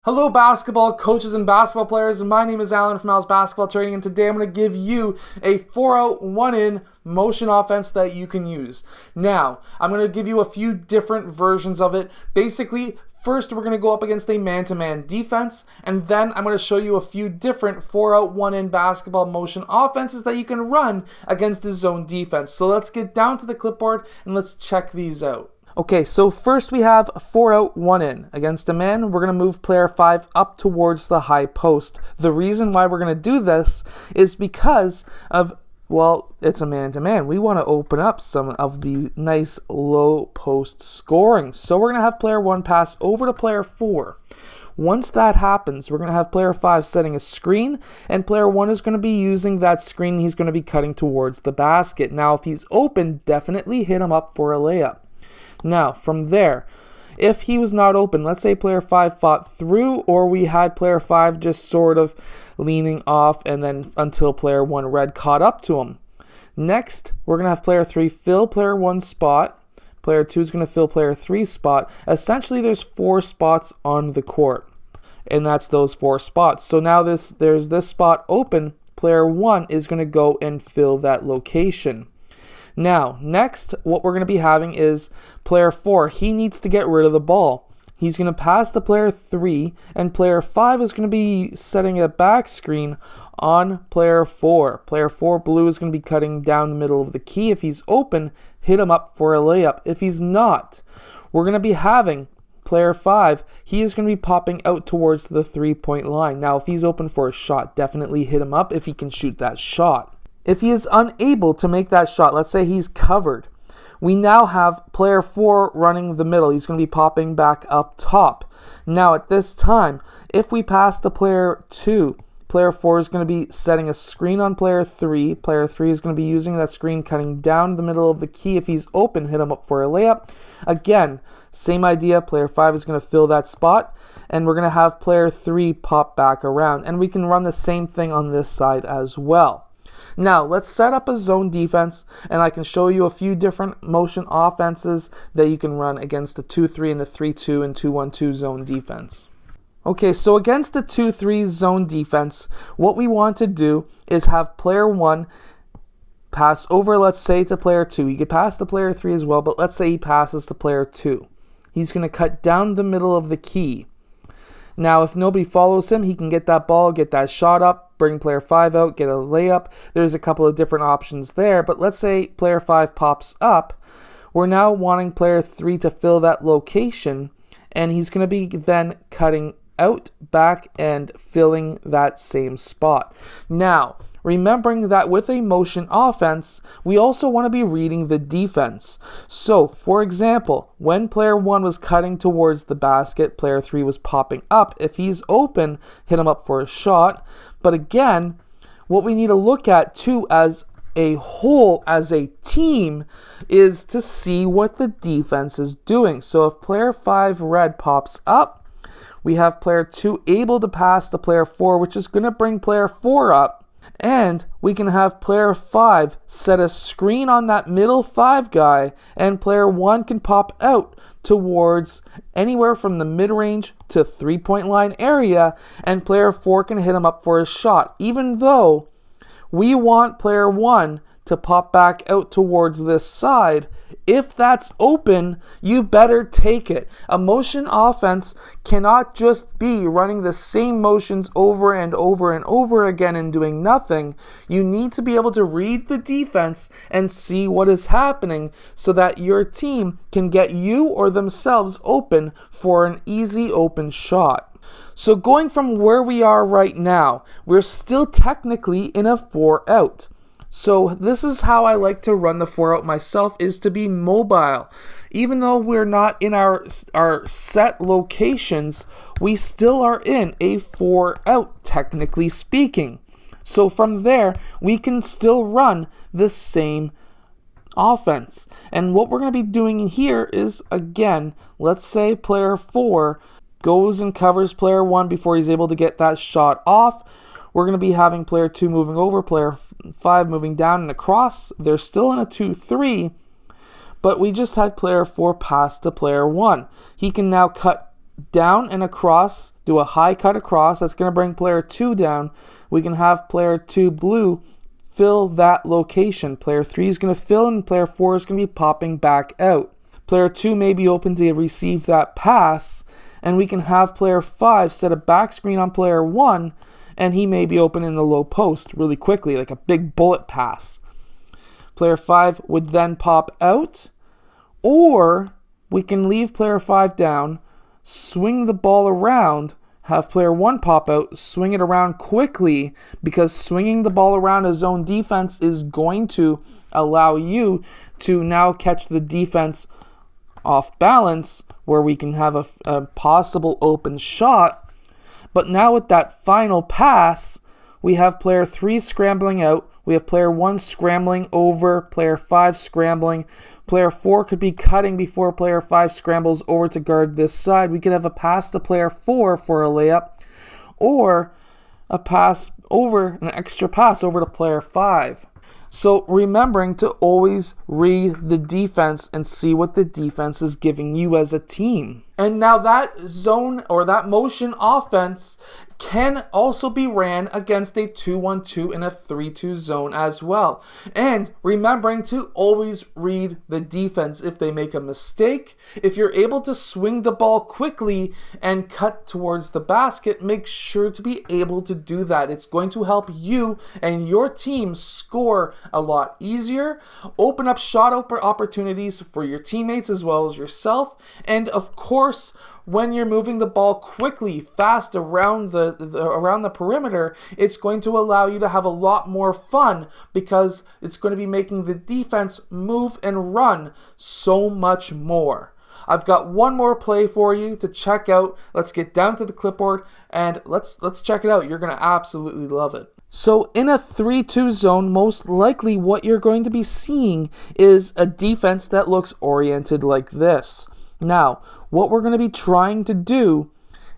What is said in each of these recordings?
Hello basketball coaches and basketball players, my name is Alan from Al's Basketball Training, and today I'm going to give you a 4-out, 1-in motion offense that you can use. Now, I'm going to give you a few different versions of it. Basically, first we're going to go up against a man-to-man defense, and then I'm going to show you a few different 4-out, 1-in basketball motion offenses that you can run against the zone defense. So let's get down to the clipboard and let's check these out. Okay, so first we have 4-out, 1-in. Against a man, we're going to move player 5 up towards the high post. The reason why we're going to do this is because of, well, it's a man-to-man. We want to open up some of the nice low post scoring. So we're going to have player 1 pass over to player 4. Once that happens, we're going to have player 5 setting a screen, and player 1 is going to be using that screen. He's going to be cutting towards the basket. Now, if he's open, definitely hit him up for a layup. Now, from there, if he was not open, let's say player 5 fought through, or we had player 5 just sort of leaning off and then until player 1 red caught up to him. Next, we're going to have player 3 fill player 1's spot. Player 2 is going to fill player 3's spot. Essentially, there's 4 spots on the court, and that's those 4 spots. So now there's this spot open. Player 1 is going to go and fill that location. Now, next, what we're going to be having is player 4. He needs to get rid of the ball. He's going to pass to player 3, and player 5 is going to be setting a back screen on player 4. Player 4, blue, is going to be cutting down the middle of the key. If he's open, hit him up for a layup. If he's not, we're going to be having player 5. He is going to be popping out towards the 3-point line. Now, if he's open for a shot, definitely hit him up if he can shoot that shot. If he is unable to make that shot, let's say he's covered, we now have player 4 running the middle. He's going to be popping back up top. Now at this time, if we pass to player 2, player 4 is going to be setting a screen on player 3. Player 3 is going to be using that screen, cutting down the middle of the key. If he's open, hit him up for a layup. Again, same idea. Player 5 is going to fill that spot, and we're going to have player 3 pop back around. And we can run the same thing on this side as well. Now, let's set up a zone defense, and I can show you a few different motion offenses that you can run against the 2-3 and the 3-2 and 2-1-2 zone defense. Okay, so against the 2-3 zone defense, what we want to do is have player 1 pass over, let's say, to player 2. He could pass to player 3 as well, but let's say he passes to player 2. He's going to cut down the middle of the key. Now, if nobody follows him, he can get that ball, get that shot up, bring player 5 out, get a layup. There's a couple of different options there, but let's say player 5 pops up. We're now wanting player 3 to fill that location, and he's going to be then cutting out, back, and filling that same spot. Now, remembering that with a motion offense, we also want to be reading the defense. So, for example, when player 1 was cutting towards the basket, player 3 was popping up. If he's open, hit him up for a shot. But again, what we need to look at too as a whole, as a team, is to see what the defense is doing. So if player 5 red pops up, we have player 2 able to pass to player 4, which is going to bring player 4 up. And we can have player 5 set a screen on that middle 5 guy, and player 1 can pop out towards anywhere from the mid-range to 3-point line area, and player 4 can hit him up for a shot. Even though we want player 1 to pop back out towards this side, if that's open, you better take it. A motion offense cannot just be running the same motions over and over and over again and doing nothing. You need to be able to read the defense and see what is happening so that your team can get you or themselves open for an easy open shot. So going from where we are right now, we're still technically in a 4-out. So this is how I like to run the 4-out myself, is to be mobile. Even though we're not in our set locations, we still are in a 4-out, technically speaking. So from there, we can still run the same offense. And what we're going to be doing here is, again, let's say player 4 goes and covers player 1 before he's able to get that shot off. We're going to be having player 2 moving over, player 5 moving down and across. They're still in a 2-3, but we just had player 4 pass to player 1. He can now cut down and across, do a high cut across. That's going to bring player 2 down. We can have player 2 blue fill that location. Player 3 is going to fill, and player 4 is going to be popping back out. Player 2 may be open to receive that pass, and we can have player 5 set a back screen on player 1, and he may be open in the low post really quickly, like a big bullet pass. Player 5 would then pop out, or we can leave player 5 down, swing the ball around, have player 1 pop out, swing it around quickly, because swinging the ball around a zone defense is going to allow you to now catch the defense off balance, where we can have a possible open shot. But now with that final pass, we have player 3 scrambling out, we have player 1 scrambling over, player 5 scrambling. Player 4 could be cutting before player 5 scrambles over to guard this side. We could have a pass to player 4 for a layup, or a pass over, an extra pass over to player 5. So remembering to always read the defense and see what the defense is giving you as a team. And now that zone or that motion offense can also be ran against a 2-1-2 and a 3-2 zone as well. And remembering to always read the defense. If they make a mistake, if you're able to swing the ball quickly and cut towards the basket, make sure to be able to do that. It's going to help you and your team score a lot easier, open up shot opportunities for your teammates as well as yourself, and of course, when you're moving the ball quickly, fast around the perimeter, it's going to allow you to have a lot more fun, because it's going to be making the defense move and run so much more. I've got one more play for you to check out. Let's get down to the clipboard and let's check it out. You're going to absolutely love it. So in a 3-2 zone, most likely what you're going to be seeing is a defense that looks oriented like this. Now, what we're going to be trying to do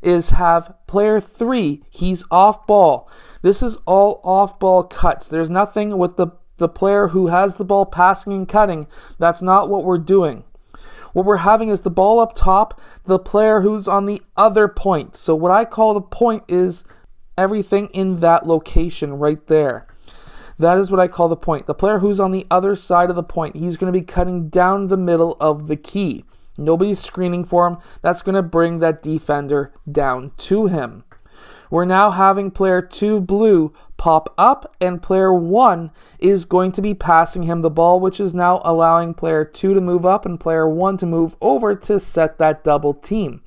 is have player 3, he's off ball. This is all off ball cuts. There's nothing with the player who has the ball passing and cutting. That's not what we're doing. What we're having is the ball up top, the player who's on the other point. So what I call the point is everything in that location right there. That is what I call the point. The player who's on the other side of the point, he's going to be cutting down the middle of the key. Nobody's screening for him. That's going to bring that defender down to him. We're now having player 2 blue pop up, and player 1 is going to be passing him the ball, which is now allowing player 2 to move up and player 1 to move over to set that double team.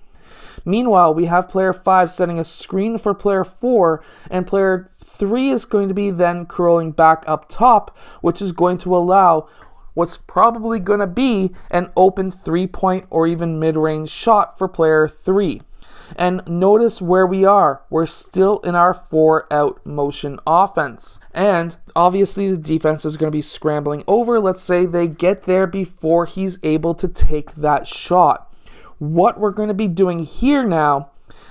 Meanwhile, we have player 5 setting a screen for player 4, and player 3 is going to be then curling back up top, which is going to allow what's probably going to be an open 3-point or even mid-range shot for player 3. And notice where we are. We're still in our 4-out motion offense. And obviously the defense is going to be scrambling over. Let's say they get there before he's able to take that shot. What we're going to be doing here now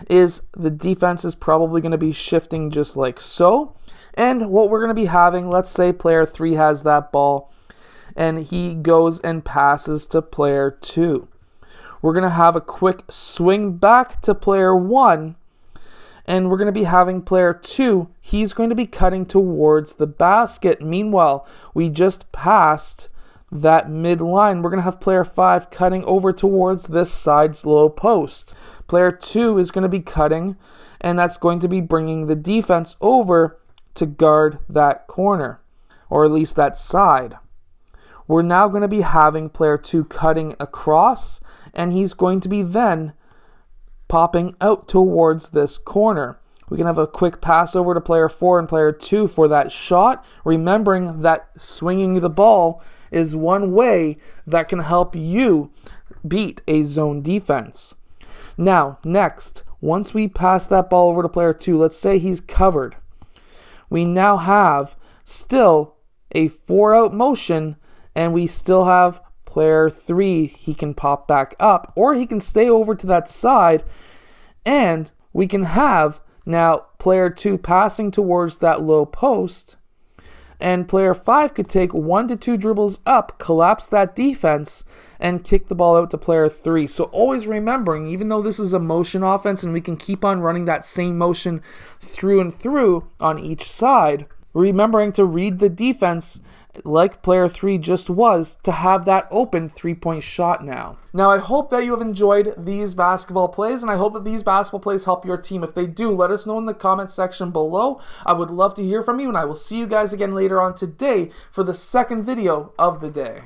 is the defense is probably going to be shifting just like so. And what we're going to be having, let's say player 3 has that ball and he goes and passes to player 2. We're going to have a quick swing back to player 1, and we're going to be having player 2. He's going to be cutting towards the basket. Meanwhile, we just passed that midline. We're going to have player 5 cutting over towards this side's low post. Player 2 is going to be cutting, and that's going to be bringing the defense over to guard that corner, or at least that side. We're now going to be having player 2 cutting across, and he's going to be then popping out towards this corner. We can have a quick pass over to player 4 and player 2 for that shot, remembering that swinging the ball is one way that can help you beat a zone defense. Now, next, once we pass that ball over to player 2, let's say he's covered. We now have still a 4-out motion, and we still have player 3. He can pop back up, or he can stay over to that side, and we can have now player 2 passing towards that low post, and player 5 could take 1 to 2 dribbles up, collapse that defense, and kick the ball out to player 3. So always remembering, even though this is a motion offense and we can keep on running that same motion through and through on each side, remembering to read the defense like player 3 just was, to have that open 3-point shot now. Now, I hope that you have enjoyed these basketball plays, and I hope that these basketball plays help your team. If they do, let us know in the comments section below. I would love to hear from you, and I will see you guys again later on today for the second video of the day.